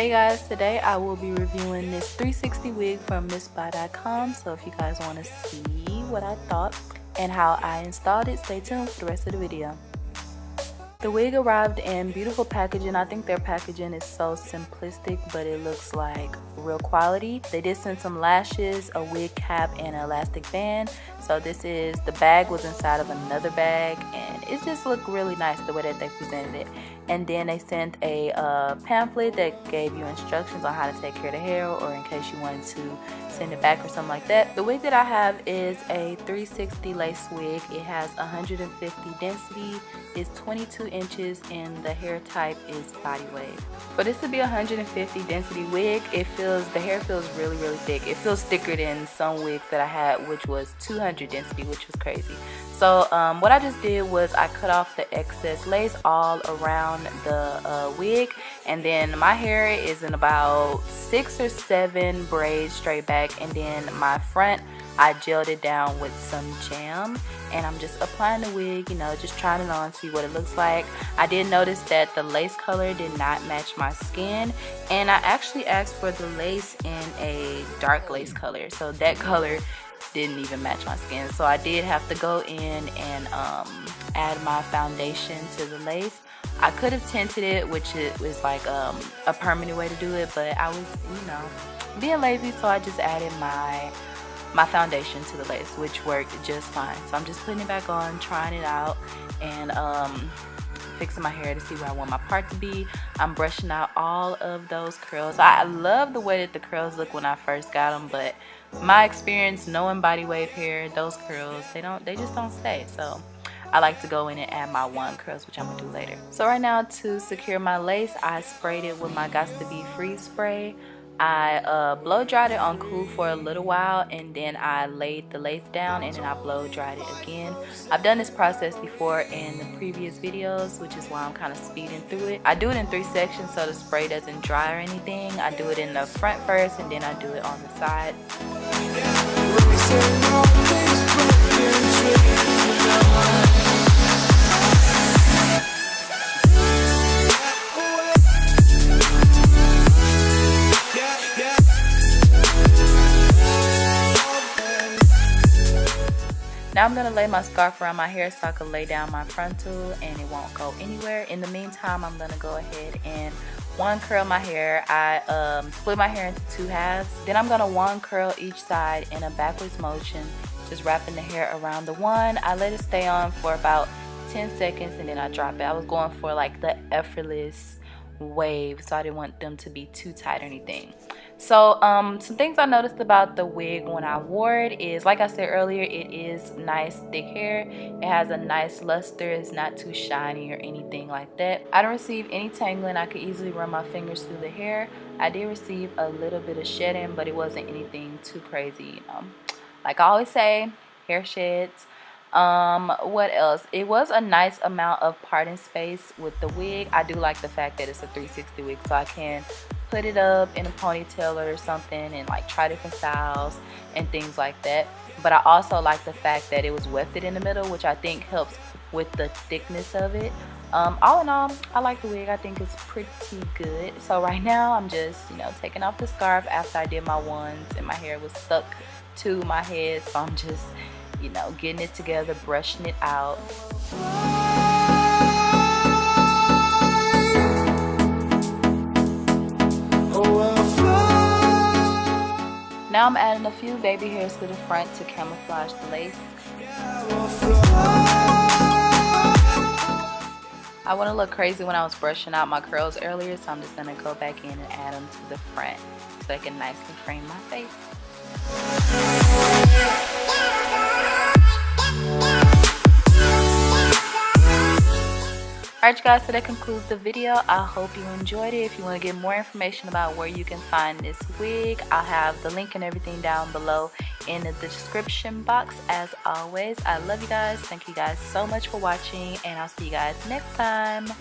Hey guys, today I will be reviewing this 360 wig from msbuy.com. So if you guys want to see what I thought and how I installed it, stay tuned for the rest of the video. The wig arrived in beautiful packaging. I think their packaging is so simplistic, but it looks like real quality. They did send some lashes, a wig cap, and an elastic band. So the bag was inside of another bag, and it just looked really nice the way that they presented it. And then they sent a pamphlet that gave you instructions on how to take care of the hair, or in case you wanted to send it back or something like that. The wig that I have is a 360 lace wig. It has 150 density, it's 22 inches, and the hair type is body wave. For this to be 150 density wig, the hair feels really thick. It feels thicker than some wigs that I had, which was 200 density, which was crazy. So what I just did was I cut off the excess lace all around the wig, and then my hair is in about 6 or 7 braids straight back, and then my front I gelled it down with some jam, and I'm just applying the wig, just trying it on, see what it looks like. I did notice that the lace color did not match my skin, and I actually asked for the lace in a dark lace color, so that color didn't even match my skin. So I did have to go in and add my foundation to the lace. I could have tinted it, which was like a permanent way to do it, but I was being lazy, so I just added my foundation to the lace, which worked just fine. So I'm just putting it back on, trying it out, and fixing my hair to see where I want my part to be. I'm brushing out all of those curls. I love the way that the curls look when I first got them, but my experience knowing body wave hair, those curls, they just don't stay. So I like to go in and add my wand curls, which I'm gonna do later. So right now, to secure my lace, I sprayed it with my Got to Be Free spray. I blow dried it on cool for a little while, and then I laid the lace down, and then I blow dried it again. I've done this process before in the previous videos, which is why I'm kind of speeding through it. I do it in 3 sections so the spray doesn't dry or anything. I do it in the front first, and then I do it on the side. Now I'm going to lay my scarf around my hair so I can lay down my frontal and it won't go anywhere. In the meantime, I'm going to go ahead and wand curl my hair. I split my hair into 2 halves. Then I'm going to wand curl each side in a backwards motion, just wrapping the hair around the wand. I let it stay on for about 10 seconds and then I drop it. I was going for like the effortless wave, so I didn't want them to be too tight or anything. So some things I noticed about the wig when I wore it is, like I said earlier, it is nice thick hair. It has a nice luster. It's not too shiny or anything like that. I didn't receive any tangling. I could easily run my fingers through the hair. I did receive a little bit of shedding, but it wasn't anything too crazy. Like I always say, hair sheds. What else? It was a nice amount of parting space with the wig. I do like the fact that it's a 360 wig, so I can put it up in a ponytail or something and like try different styles and things like that. But I also like the fact that it was wefted in the middle, which I think helps with the thickness of it. All in all, I like the wig. I think it's pretty good. So right now I'm just taking off the scarf after I did my wands and my hair was stuck to my head, so I'm just getting it together, brushing it out. Now I'm adding a few baby hairs to the front to camouflage the lace. I want to look crazy when I was brushing out my curls earlier, so I'm just going to go back in and add them to the front so I can nicely frame my face. Alright guys, so that concludes the video. I hope you enjoyed it. If you want to get more information about where you can find this wig, I'll have the link and everything down below in the description box. As always, I love you guys. Thank you guys so much for watching, and I'll see you guys next time.